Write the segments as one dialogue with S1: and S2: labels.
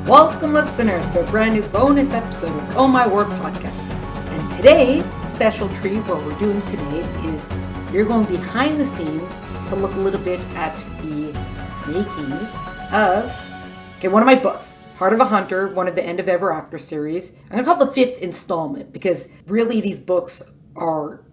S1: Welcome, listeners, to a brand new bonus episode of Oh My Word podcast. And today, special treat, what we're doing today is we're going behind the scenes to look a little bit at the making of one of my books, Heart of a Hunter, one of the End of Ever After series. I'm going to call it the 5th installment because really these books are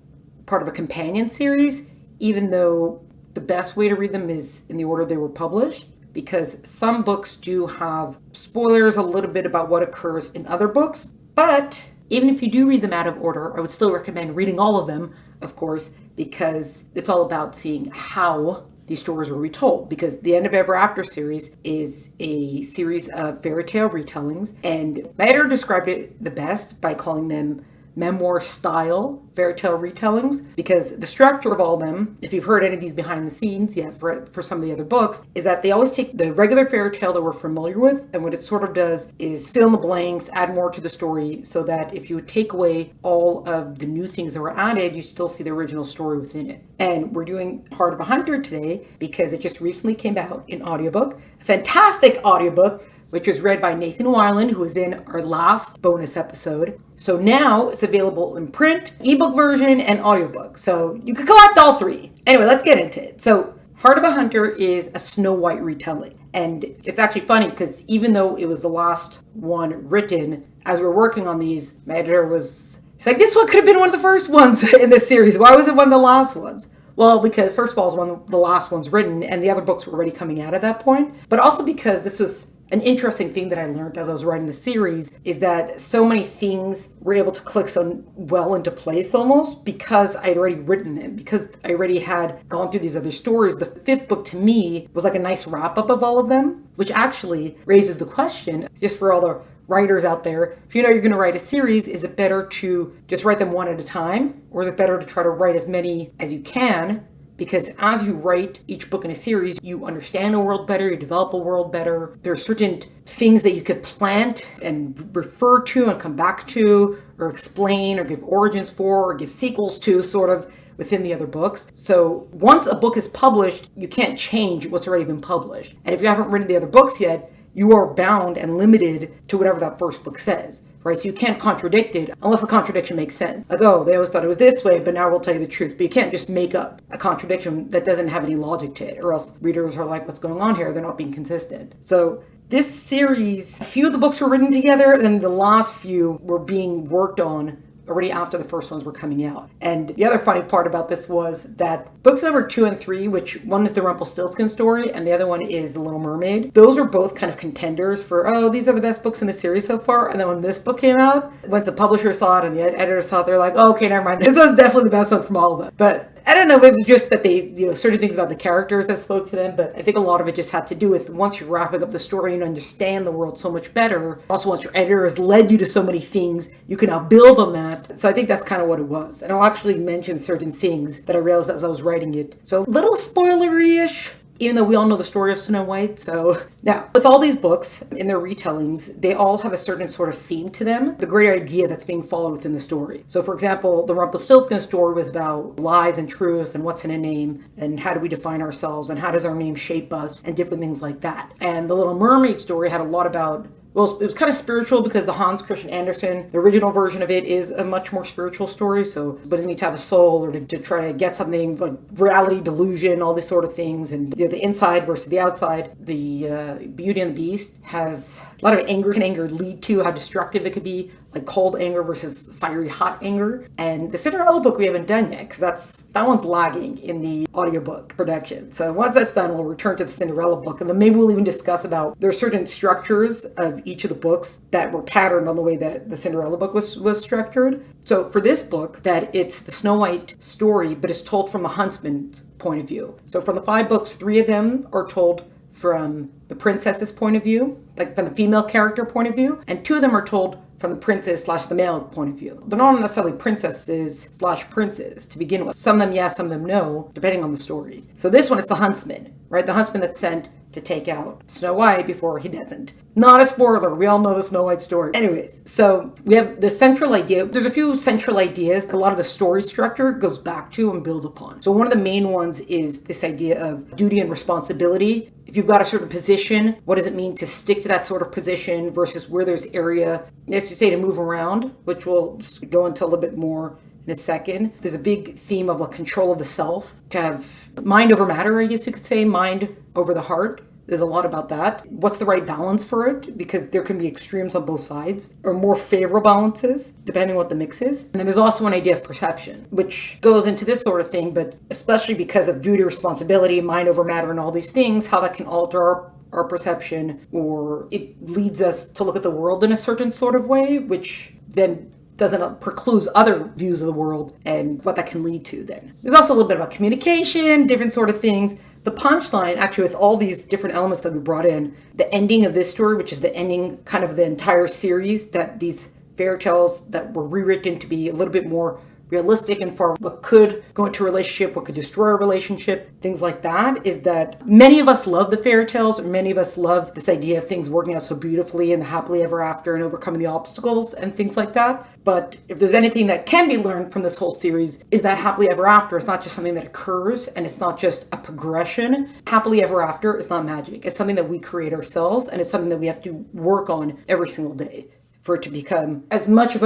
S1: part of a companion series, even though the best way to read them is in the order they were published, because some books do have spoilers a little bit about what occurs in other books. But even if you do read them out of order, I would still recommend reading all of them, of course, because it's all about seeing how these stories were retold. Because the End of Ever After series is a series of fairy tale retellings, and my editor described it the best by calling them memoir-style fairy tale retellings, because the structure of all of them, if you've heard any of these behind the scenes yet for some of the other books, is that they always take the regular fairy tale that we're familiar with, and what it sort of does is fill in the blanks, add more to the story, so that if you would take away all of the new things that were added, you still see the original story within it. And we're doing Heart of a Hunter today because it just recently came out in audiobook, a fantastic audiobook, which was read by Nathan Weiland, who was in our last bonus episode. So now it's available in print, ebook version, and audiobook. So you can collect all three. Anyway, let's get into it. So Heart of a Hunter is a Snow White retelling. And it's actually funny because even though it was the last one written, as we were working on these, my editor she's like, this one could have been one of the first ones in this series. Why was it one of the last ones? Well, because first of all, it was one of the last ones written, and the other books were already coming out at that point. But also because this was an interesting thing that I learned as I was writing the series is that so many things were able to click so well into place almost because I'd already written them, because I already had gone through these other stories. The 5th book to me was like a nice wrap up of all of them, which actually raises the question, just for all the writers out there, if you know you're going to write a series, is it better to just write them one at a time, or is it better to try to write as many as you can? Because as you write each book in a series, you understand a world better, you develop a world better. There are certain things that you could plant and refer to and come back to, or explain, or give origins for, or give sequels to, sort of within the other books. So once a book is published, you can't change what's already been published. And if you haven't written the other books yet, you are bound and limited to whatever that first book says. Right, so you can't contradict it unless the contradiction makes sense. Like, oh, they always thought it was this way, but now we'll tell you the truth. But you can't just make up a contradiction that doesn't have any logic to it, or else readers are like, what's going on here? They're not being consistent. So this series, a few of the books were written together, and the last few were being worked on already after the first ones were coming out. And the other funny part about this was that books number 2 and 3, which one is the Rumpelstiltskin story and the other one is The Little Mermaid, those are both kind of contenders for, these are the best books in the series so far. And then when this book came out, once the publisher saw it and the editor saw it, they're like, oh, okay, never mind. This was definitely the best one from all of them. But I don't know, maybe just that they, certain things about the characters that spoke to them, but I think a lot of it just had to do with once you're wrapping up the story and understand the world so much better. Also, once your editor has led you to so many things, you can now build on that. So I think that's kind of what it was. And I'll actually mention certain things that I realized as I was writing it. So a little spoilery-ish, even though we all know the story of Snow White. So now, with all these books in their retellings, they all have a certain sort of theme to them, the great idea that's being followed within the story. So for example, the Rumpelstiltskin story was about lies and truth and what's in a name and how do we define ourselves and how does our name shape us and different things like that. And the Little Mermaid story had a lot about, well, it was kind of spiritual because the Hans Christian Andersen, the original version of it, is a much more spiritual story. So it doesn't need to have a soul or to try to get something like reality delusion, all these sort of things. And the inside versus the outside. The Beauty and the Beast has a lot of anger. Can anger lead to how destructive it could be, like cold anger versus fiery hot anger. And the Cinderella book we haven't done yet because that one's lagging in the audiobook production. So once that's done, we'll return to the Cinderella book, and then maybe we'll even discuss about there are certain structures of each of the books that were patterned on the way that the Cinderella book was structured. So for this book, that it's the Snow White story, but it's told from the huntsman's point of view. So from the 5 books, 3 of them are told from the princess's point of view, like from the female character point of view, and 2 of them are told from the princess / the male point of view. They're not necessarily princesses / princes to begin with. Some of them yes, some of them no, depending on the story. So this one is the huntsman, right? The huntsman that's sent to take out Snow White before he doesn't. Not a spoiler, we all know the Snow White story. Anyways, so we have the central idea. There's a few central ideas a lot of the story structure goes back to and builds upon. So one of the main ones is this idea of duty and responsibility. if you've got a certain position, what does it mean to stick to that sort of position versus where there's area, let's just say, to move around, which we'll just go into a little bit more in a second. There's a big theme of control of the self, to have mind over matter, I guess you could say, mind over the heart. There's a lot about that. What's the right balance for it? Because there can be extremes on both sides, or more favorable balances, depending on what the mix is. And then there's also an idea of perception, which goes into this sort of thing, but especially because of duty, responsibility, mind over matter, and all these things, how that can alter our perception, or it leads us to look at the world in a certain sort of way, which then doesn't preclude other views of the world and what that can lead to then. There's also a little bit about communication, different sort of things. The punchline, actually, with all these different elements that we brought in, the ending of this story, which is the ending kind of the entire series, that these fairy tales that were rewritten to be a little bit more realistic and for what could go into a relationship, what could destroy a relationship, things like that, is that many of us love the fairy tales, or many of us love this idea of things working out so beautifully and the happily ever after and overcoming the obstacles and things like that. But if there's anything that can be learned from this whole series, is that happily ever after is not just something that occurs, and it's not just a progression. Happily ever after is not magic. It's something that we create ourselves, and it's something that we have to work on every single day for it to become as much of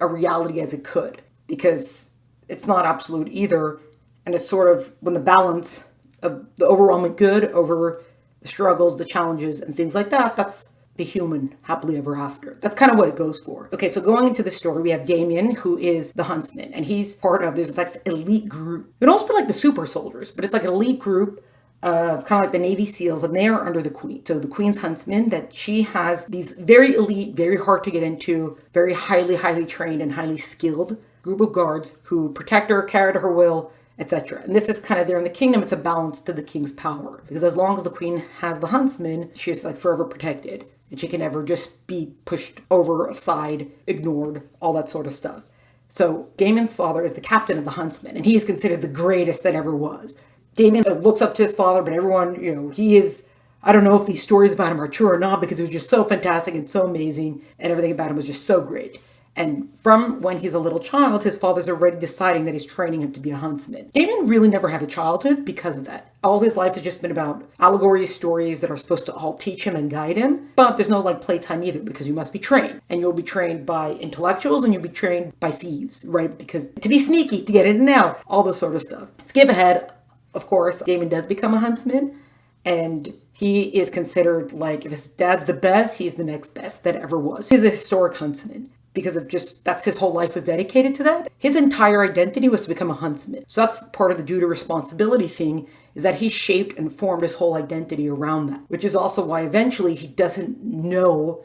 S1: a reality as it could. Because it's not absolute either, and it's sort of when the balance of the overwhelming good over the struggles, the challenges, and things like that, that's the human happily ever after. That's kind of what it goes for. Okay, so going into the story, we have Damien, who is the huntsman, and he's part of, there's like this elite group. It would also be like the super soldiers, but it's like an elite group of kind of like the Navy SEALs, and they are under the Queen. So the Queen's huntsman, that she has these very elite, very hard to get into, very highly trained and highly skilled group of guards who protect her, carry to her will, etc. And this is kind of there in the kingdom. It's a balance to the king's power, because as long as the queen has the huntsman, she's like forever protected, and she can never just be pushed over, aside, ignored, all that sort of stuff. So Damien's father is the captain of the huntsmen, and he is considered the greatest that ever was. Damien looks up to his father, but everyone, he is, I don't know if these stories about him are true or not, because it was just so fantastic and so amazing, and everything about him was just so great. And from when he's a little child, his father's already deciding that he's training him to be a huntsman. Damien really never had a childhood because of that. All his life has just been about allegories, stories that are supposed to all teach him and guide him. But there's no playtime either, because you must be trained. And you'll be trained by intellectuals, and you'll be trained by thieves, right? Because to be sneaky, to get in and out, all this sort of stuff. Skip ahead, of course, Damien does become a huntsman. And he is considered if his dad's the best, he's the next best that ever was. He's a historic huntsman, because of that's his whole life was dedicated to that. His entire identity was to become a huntsman. So that's part of the duty responsibility thing, is that he shaped and formed his whole identity around that, which is also why eventually he doesn't know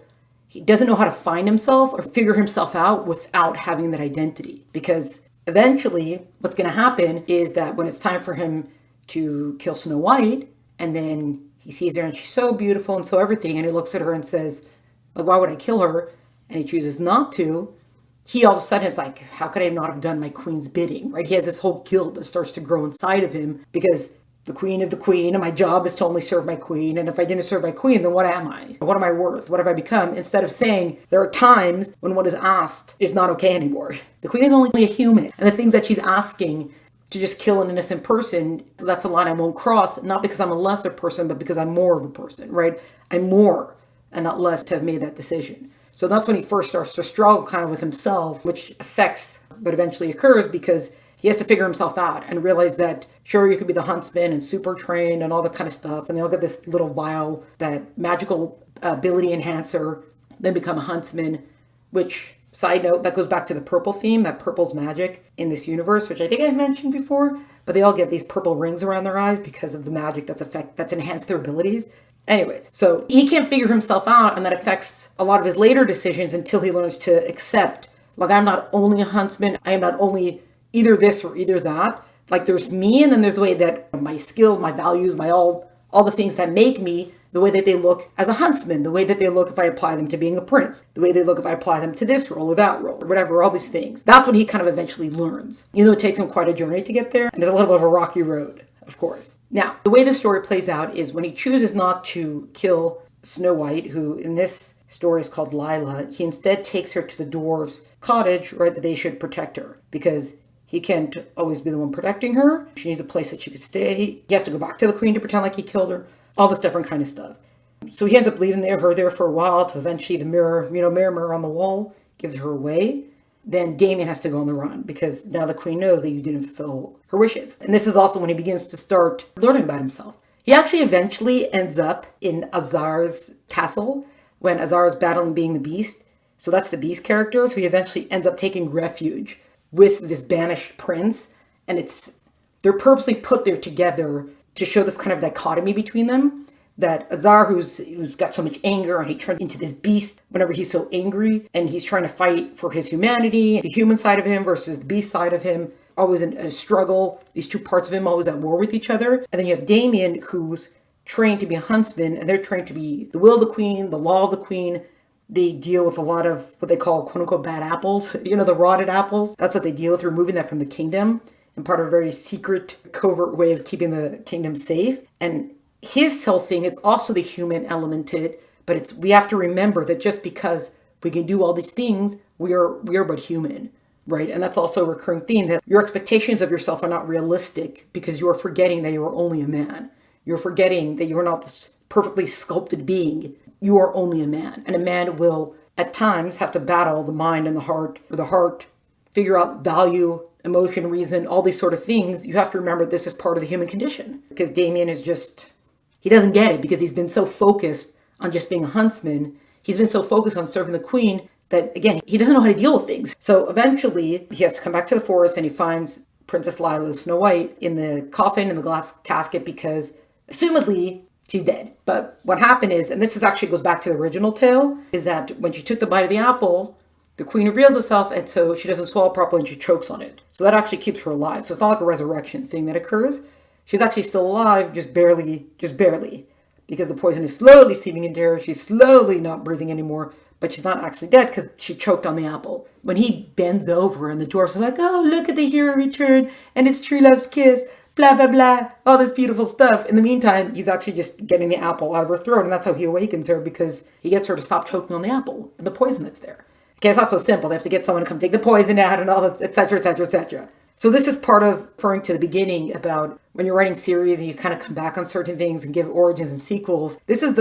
S1: how to find himself or figure himself out without having that identity. Because eventually what's going to happen is that when it's time for him to kill Snow White, and then he sees her and she's so beautiful and so everything, and he looks at her and says, why would I kill her? And he chooses not to, he all of a sudden is like, how could I not have done my queen's bidding, right? He has this whole guilt that starts to grow inside of him, because the queen is the queen, and my job is to only serve my queen, and if I didn't serve my queen, then what am I? What am I worth? What have I become? Instead of saying, there are times when what is asked is not okay anymore. The queen is only a human, and the things that she's asking to just kill an innocent person, that's a line I won't cross, not because I'm a lesser person, but because I'm more of a person, right? I'm more and not less to have made that decision. So that's when he first starts to struggle kind of with himself, which affects what eventually occurs, because he has to figure himself out and realize that, sure, you could be the huntsman and super trained and all that kind of stuff, and they'll get this little vial, that magical ability enhancer, then become a huntsman, which, side note, that goes back to the purple theme, that purple's magic in this universe, which I think I've mentioned before, but they all get these purple rings around their eyes because of the magic that's enhanced their abilities. Anyways, so he can't figure himself out, and that affects a lot of his later decisions until he learns to accept, I'm not only a huntsman, I am not only either this or either that. There's me, and then there's the way that my skills, my values, my all the things that make me, the way that they look as a huntsman, the way that they look if I apply them to being a prince, the way they look if I apply them to this role or that role, or whatever, all these things. That's when he kind of eventually learns. Even though it takes him quite a journey to get there, and it's a little bit of a rocky road, of course. Now, the way the story plays out is when he chooses not to kill Snow White, who in this story is called Lila, he instead takes her to the dwarves' cottage, right, that they should protect her, because he can't always be the one protecting her. She needs a place that she could stay. He has to go back to the queen to pretend like he killed her, all this different kind of stuff. So he ends up leaving her there for a while till eventually the mirror on the wall gives her away. Then Damien has to go on the run because now the queen knows that you didn't fulfill her wishes. And this is also when he begins to start learning about himself. He actually eventually ends up in Azar's castle when Azar is battling being the beast. So that's the beast character. So he eventually ends up taking refuge with this banished prince. And they're purposely put there together to show this kind of dichotomy between them. That Azar, who's got so much anger, and he turns into this beast whenever he's so angry, and he's trying to fight for his humanity, the human side of him versus the beast side of him, always in a struggle, these two parts of him always at war with each other. And then you have Damien, who's trained to be a huntsman, and they're trained to be the will of the queen, the law of the queen. They deal with a lot of what they call quote-unquote bad apples, the rotted apples. That's what they deal with, removing that from the kingdom, and part of a very secret, covert way of keeping the kingdom safe. And his whole thing, it's also the human element to it, but we have to remember that just because we can do all these things, we are but human, right? And that's also a recurring theme, that your expectations of yourself are not realistic because you are forgetting that you are only a man. You're forgetting that you are not this perfectly sculpted being. You are only a man, and a man will at times have to battle the mind and the heart, figure out value, emotion, reason, all these sort of things. You have to remember this is part of the human condition, because Damien is he doesn't get it because he's been so focused on just being a huntsman. He's been so focused on serving the queen that, again, he doesn't know how to deal with things. So eventually he has to come back to the forest, and he finds Princess Lila, Snow White, in the coffin, in the glass casket, because assumedly she's dead. But what happened is, and this actually goes back to the original tale, is that when she took the bite of the apple, the queen reveals herself, and so she doesn't swallow properly and she chokes on it. So that actually keeps her alive. So it's not like a resurrection thing that occurs. She's actually still alive, just barely, because the poison is slowly seeping into her. She's slowly not breathing anymore, but she's not actually dead because she choked on the apple. When he bends over and the dwarfs are like, oh, look at the hero return and his true love's kiss, blah, blah, blah, all this beautiful stuff. In the meantime, he's actually just getting the apple out of her throat, and that's how he awakens her, because he gets her to stop choking on the apple and the poison that's there. Okay, it's not so simple. They have to get someone to come take the poison out and all that, et cetera, et cetera, et cetera. So this is part of referring to the beginning about when you're writing series and you kind of come back on certain things and give origins and sequels. This is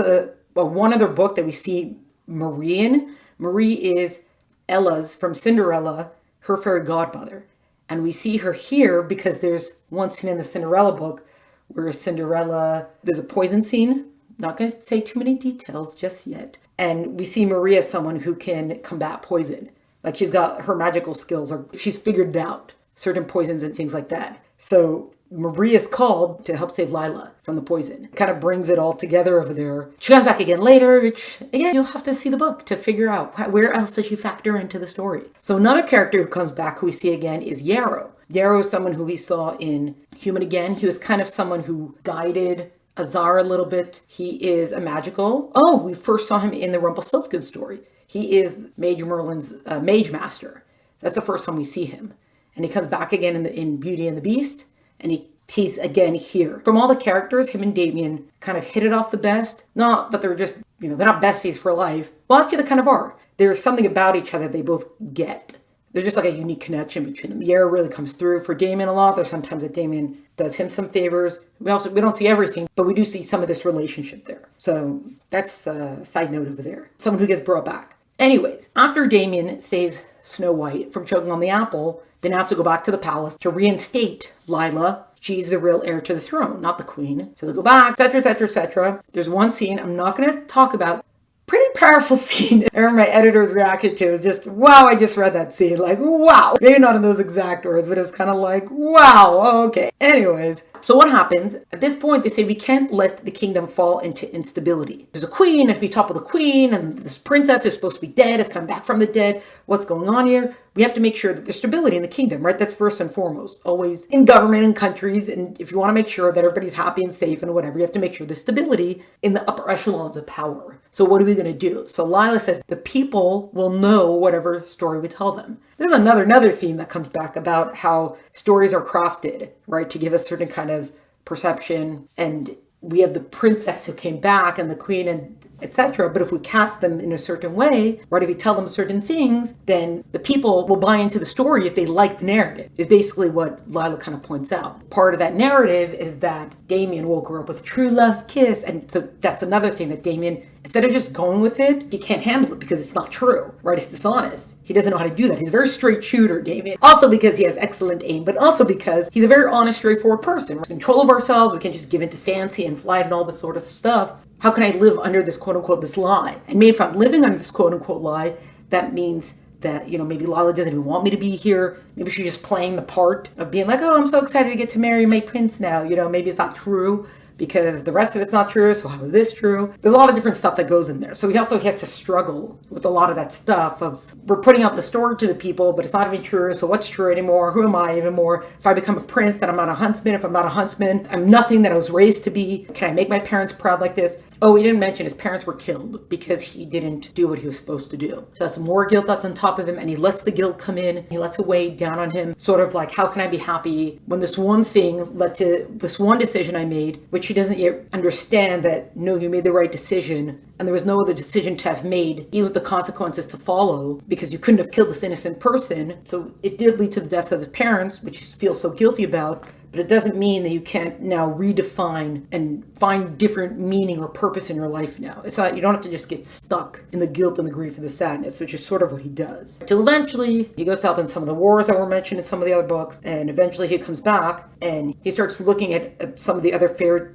S1: one other book that we see Marie in. Marie is Ella's, from Cinderella, her fairy godmother. And we see her here because there's one scene in the Cinderella book where there's a poison scene. Not going to say too many details just yet. And we see Marie as someone who can combat poison. Like, she's got her magical skills, or she's figured it out. Certain poisons and things like that. So Marie is called to help save Lila from the poison. It kind of brings it all together over there. She comes back again later, which, again, you'll have to see the book to figure out where else does she factor into the story. So another character who comes back, who we see again, is Yarrow. Yarrow is someone who we saw in Human Again. He was kind of someone who guided Azar a little bit. He is a magical. Oh, we first saw him in the Rumpelstiltskin story. He is Mage Merlin's mage master. That's the first time we see him. And he comes back again in Beauty and the Beast, and he's again here. From all the characters, him and Damien kind of hit it off the best. Not that they're just, they're not besties for life. Well, actually, they kind of are. There's something about each other they both get. There's just like a unique connection between them. Yarrow really comes through for Damien a lot. There's sometimes that Damien does him some favors. We don't see everything, but we do see some of this relationship there. So that's a side note over there. Someone who gets brought back. Anyways, after Damien saves Snow White from choking on the apple, they now have to go back to the palace to reinstate Lila. She's the real heir to the throne, not the queen. So they go back, etc., etc., etc. There's one scene I'm not going to talk about. Pretty powerful scene. I remember my editor's reaction to it was just, wow, I just read that scene. Like, wow. Maybe not in those exact words, but it was kind of like, wow, okay. Anyways, so what happens? At this point, they say we can't let the kingdom fall into instability. There's a queen, and if you topple the queen, and this princess is supposed to be dead, has come back from the dead, what's going on here? We have to make sure that there's stability in the kingdom, right? That's first and foremost. Always in government and countries, and if you want to make sure that everybody's happy and safe and whatever, you have to make sure there's stability in the upper echelons of power. So what are we going to do? So Lila says the people will know whatever story we tell them. There's another theme that comes back about how stories are crafted, right, to give a certain kind of perception. And we have the princess who came back and the queen and etc. But if we cast them in a certain way, right, if we tell them certain things, then the people will buy into the story if they like the narrative, is basically what Lila kind of points out. Part of that narrative is that Damien woke her up with true love's kiss. And so that's another thing, that Damien, instead of just going with it, he can't handle it because it's not true, right? It's dishonest. He doesn't know how to do that. He's a very straight shooter, Damien. Also because he has excellent aim, but also because he's a very honest, straightforward person. We're in control of ourselves. We can't just give into fancy and flight and all this sort of stuff. How can I live under this quote unquote, this lie? And maybe if I'm living under this quote unquote lie, that means that, maybe Lila doesn't even want me to be here. Maybe she's just playing the part of being like, oh, I'm so excited to get to marry my prince now. Maybe it's not true, because the rest of it's not true, so how is this true? There's a lot of different stuff that goes in there. So he also has to struggle with a lot of that stuff of, we're putting out the story to the people, but it's not even true, so what's true anymore? Who am I anymore? If I become a prince, then I'm not a huntsman. If I'm not a huntsman, I'm nothing that I was raised to be. Can I make my parents proud like this? Oh, he didn't mention his parents were killed because he didn't do what he was supposed to do. So that's more guilt that's on top of him, and he lets the guilt come in. He lets it weigh down on him, sort of like, how can I be happy when this one thing led to this one decision I made, which he doesn't yet understand that, no, you made the right decision, and there was no other decision to have made, even with the consequences to follow, because you couldn't have killed this innocent person. So it did lead to the death of the parents, which you feel so guilty about. But it doesn't mean that you can't now redefine and find different meaning or purpose in your life now. It's not, you don't have to just get stuck in the guilt and the grief and the sadness, which is sort of what he does. Till eventually, he goes to help in some of the wars that were mentioned in some of the other books, and eventually he comes back and he starts looking at some of the other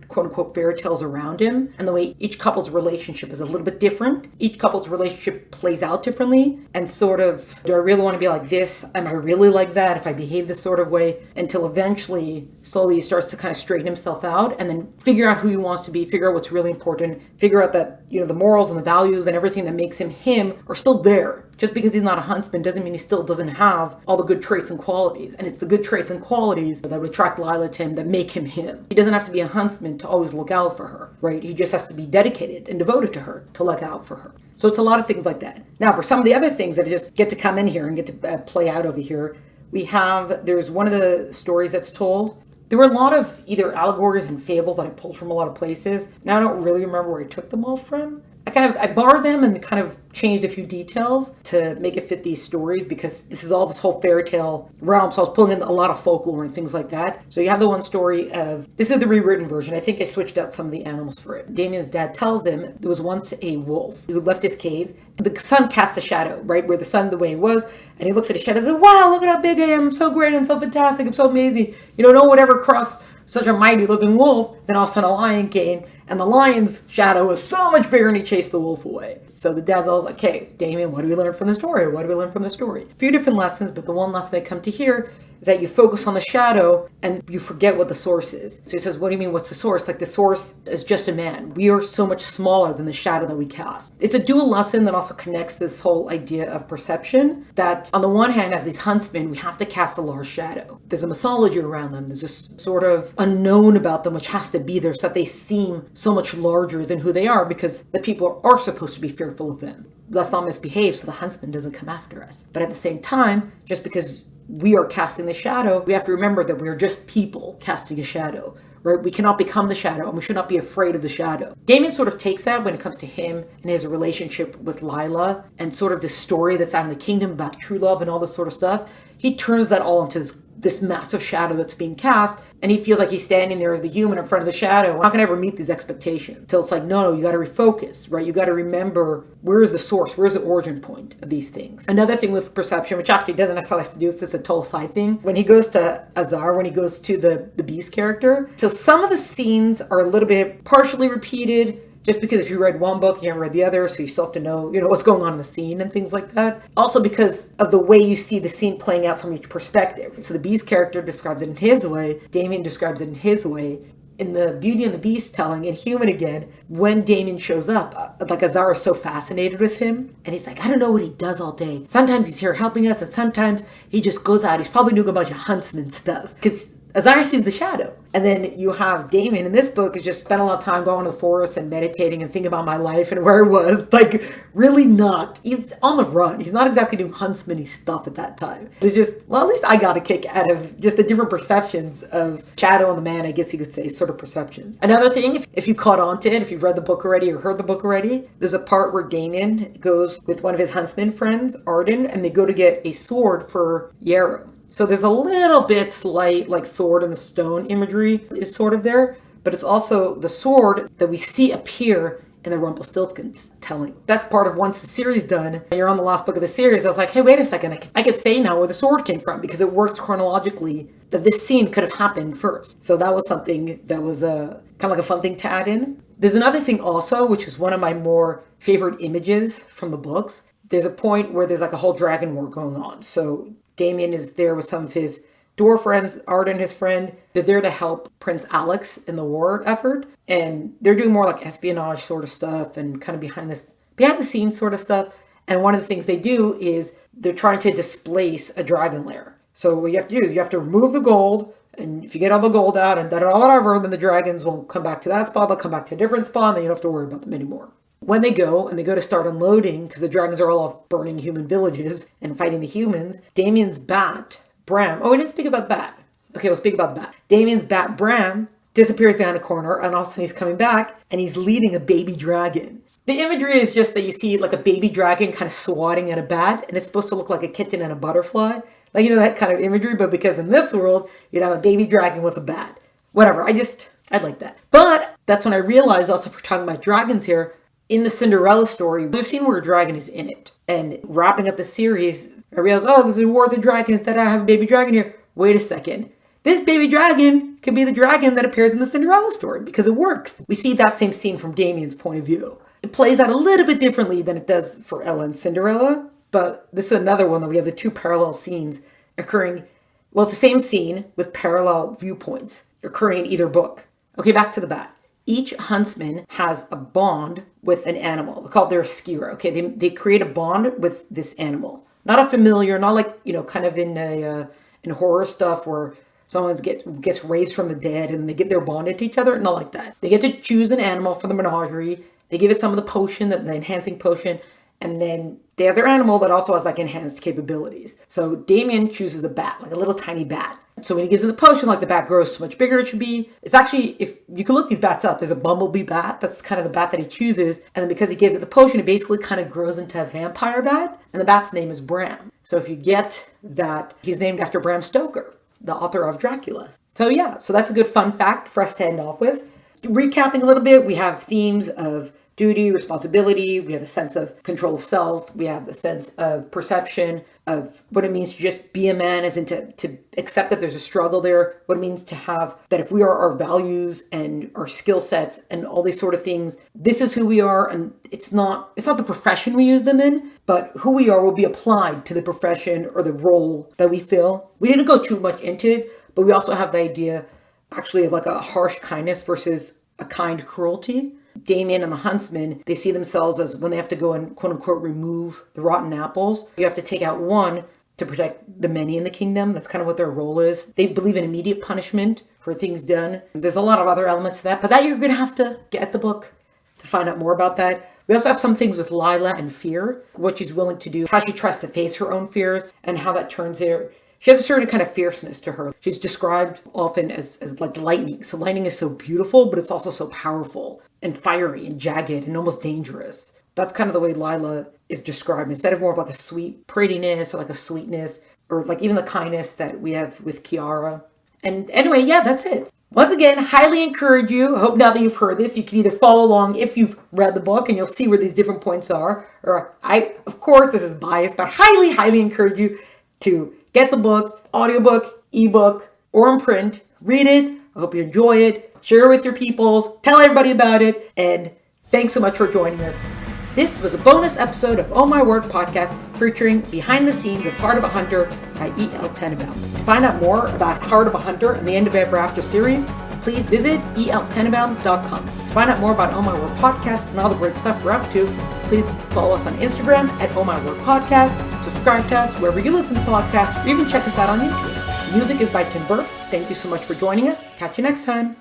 S1: quote-unquote fairy tales around him, and the way each couple's relationship is a little bit different. Each couple's relationship plays out differently, and sort of, do I really want to be like this? Am I really like that if I behave this sort of way? Until eventually, slowly he starts to kind of straighten himself out and then figure out who he wants to be, figure out what's really important, figure out that, the morals and the values and everything that makes him are still there. Just because he's not a huntsman doesn't mean he still doesn't have all the good traits and qualities. And it's the good traits and qualities that would attract Lila to him, that make him him. He doesn't have to be a huntsman to always look out for her, right? He just has to be dedicated and devoted to her to look out for her. So it's a lot of things like that. Now, for some of the other things that just get to come in here and get to play out over here, there's one of the stories that's told. There were a lot of either allegories and fables that I pulled from a lot of places. Now I don't really remember where I took them all from. I borrowed them and kind of changed a few details to make it fit these stories, because this is all this whole fairy tale realm. So I was pulling in a lot of folklore and things like that. So you have the one story of, this is the rewritten version. I think I switched out some of the animals for it. Damien's dad tells him there was once a wolf who left his cave. The sun cast a shadow, right, where the sun, the way it was. And he looks at the shadow and says, wow, look at how big I am. I'm so great and so fantastic. I'm so amazing. No one ever crossed such a mighty looking wolf. Then all of a sudden a lion came, and the lion's shadow was so much bigger, and he chased the wolf away. So the dad's always like, okay, Damien, what do we learn from the story? What do we learn from the story? A few different lessons, but the one lesson they come to here is that you focus on the shadow and you forget what the source is. So he says, what do you mean, what's the source? Like, the source is just a man. We are so much smaller than the shadow that we cast. It's a dual lesson that also connects this whole idea of perception, that on the one hand, as these huntsmen, we have to cast a large shadow. There's a mythology around them. There's this sort of unknown about them, which has to be there so that they seem so much larger than who they are, because the people are supposed to be fearful of them. Let's not misbehave so the huntsman doesn't come after us. But at the same time, just because we are casting the shadow, we have to remember that we are just people casting a shadow, right? We cannot become the shadow, and we should not be afraid of the shadow. Damien sort of takes that when it comes to him and his relationship with Lila, and sort of this story that's out in the kingdom about true love and all this sort of stuff. He turns that all into this massive shadow that's being cast, and he feels like he's standing there as the human in front of the shadow. How can I ever meet these expectations? Until it's like, no, you got to refocus, right? You got to remember, where's the source? Where's the origin point of these things? Another thing with perception, which actually doesn't necessarily have to do with this, it's a total side thing. When he goes to Azar, when he goes to the beast character, so some of the scenes are a little bit partially repeated, just because if you read one book, you haven't read the other, so you still have to know, what's going on in the scene and things like that. Also because of the way you see the scene playing out from each perspective. So the Beast character describes it in his way, Damien describes it in his way. In the Beauty and the Beast telling, in Human again, when Damien shows up, like Azar is so fascinated with him, and he's like, I don't know what he does all day. Sometimes he's here helping us, and sometimes he just goes out. He's probably doing a bunch of huntsman stuff. Because Azire sees the shadow. And then you have Damien in this book who just spent a lot of time going to the forest and meditating and thinking about my life and where I was. Like, really not. He's on the run. He's not exactly doing huntsman-y stuff at that time. It's just, well, at least I got a kick out of just the different perceptions of Shadow and the man, I guess you could say, sort of perceptions. Another thing, if you caught on to it, if you've read the book already or heard the book already, there's a part where Damien goes with one of his huntsman friends, Arden, and they go to get a sword for Yarrow. So there's a little bit slight like sword in the stone imagery is sort of there, but it's also the sword that we see appear in the Rumpelstiltskin's telling. That's part of once the series done, and you're on the last book of the series, I was like, hey, wait a second, I could say now where the sword came from because it works chronologically that this scene could have happened first. So that was something that was kind of like a fun thing to add in. There's another thing also, which is one of my more favorite images from the books. There's a point where there's like a whole dragon war going on. So Damien is there with some of his dwarf friends, Arden, his friend. They're there to help Prince Alex in the war effort. And they're doing more like espionage sort of stuff and kind of behind the scenes sort of stuff. And one of the things they do is they're trying to displace a dragon lair. So what you have to do is you have to remove the gold. And if you get all the gold out and whatever, then the dragons won't come back to that spot. They'll come back to a different spot and then you don't have to worry about them anymore. When they go to start unloading, because the dragons are all off burning human villages and fighting the humans, Damien's bat, Bram, we didn't speak about the bat. Okay, we'll speak about the bat. Damien's bat, Bram, disappears behind a corner, and all of a sudden he's coming back, and he's leading a baby dragon. The imagery is just that you see like a baby dragon kind of swatting at a bat, and it's supposed to look like a kitten and a butterfly. Like, you know, that kind of imagery, but because in this world, you'd have a baby dragon with a bat. Whatever, I'd like that. But that's when I realized also, if we're talking about dragons here, in the Cinderella story, there's a scene where a dragon is in it. And wrapping up the series, I realized, there's a war of the dragons, that I have a baby dragon here. Wait a second. This baby dragon could be the dragon that appears in the Cinderella story because it works. We see that same scene from Damien's point of view. It plays out a little bit differently than it does for Ella and Cinderella, but this is another one that we have the two parallel scenes occurring. Well, it's the same scene with parallel viewpoints occurring in either book. Okay, back to the bat. Each huntsman has a bond with an animal. We call it their skira. Okay, they create a bond with this animal. Not a familiar, not like, you know, kind of in horror stuff where someone gets raised from the dead and they they're bonded to each other. Not like that. They get to choose an animal for the menagerie. They give it some of the potion, the enhancing potion, and then they have their animal that also has like enhanced capabilities. So Damien chooses a bat, like a little tiny bat. So when he gives it the potion, like the bat grows so much bigger it should be. It's actually, if you can look these bats up, there's a bumblebee bat. That's kind of the bat that he chooses. And then because he gives it the potion, it basically kind of grows into a vampire bat. And the bat's name is Bram. So if you get that, he's named after Bram Stoker, the author of Dracula. So yeah, so that's a good fun fact for us to end off with. Recapping a little bit, we have themes of duty, responsibility, we have a sense of control of self, we have a sense of perception of what it means to just be a man, as in to accept that there's a struggle there, what it means to have, that if we are our values and our skill sets and all these sort of things, this is who we are, and it's not the profession we use them in, but who we are will be applied to the profession or the role that we fill. We didn't go too much into it, but we also have the idea actually of like a harsh kindness versus a kind cruelty. Damien and the huntsman, they see themselves as when they have to go and quote unquote remove the rotten apples, you have to take out one to protect the many in the kingdom. That's kind of what their role is. They believe in immediate punishment for things done. There's a lot of other elements to that, but that you're going to have to get the book to find out more about that. We also have some things with Lila and fear, what she's willing to do, how she tries to face her own fears, and how that turns there. She has a certain kind of fierceness to her. She's described often as like lightning. So lightning is so beautiful, but it's also so powerful and fiery and jagged and almost dangerous. That's kind of the way Lila is described. Instead of more of like a sweet prettiness or like a sweetness or like even the kindness that we have with Kiara. And anyway, yeah, that's it. Once again, highly encourage you. I hope now that you've heard this, you can either follow along if you've read the book and you'll see where these different points are. Or of course, this is biased, but highly, highly encourage you to get the books, audiobook, ebook, or in print. Read it. I hope you enjoy it. Share it with your peoples. Tell everybody about it. And thanks so much for joining us. This was a bonus episode of Oh My Word podcast featuring behind the scenes of Heart of a Hunter by E.L. Tenenbaum. To find out more about Heart of a Hunter and the End of Ever After series, please visit eltenenbaum.com. To find out more about Oh My Word podcast and all the great stuff we're up to, please follow us on Instagram at Oh My Word podcast. Subscribe to us wherever you listen to podcasts, or even check us out on YouTube. Music is by Tim Burke. Thank you so much for joining us. Catch you next time.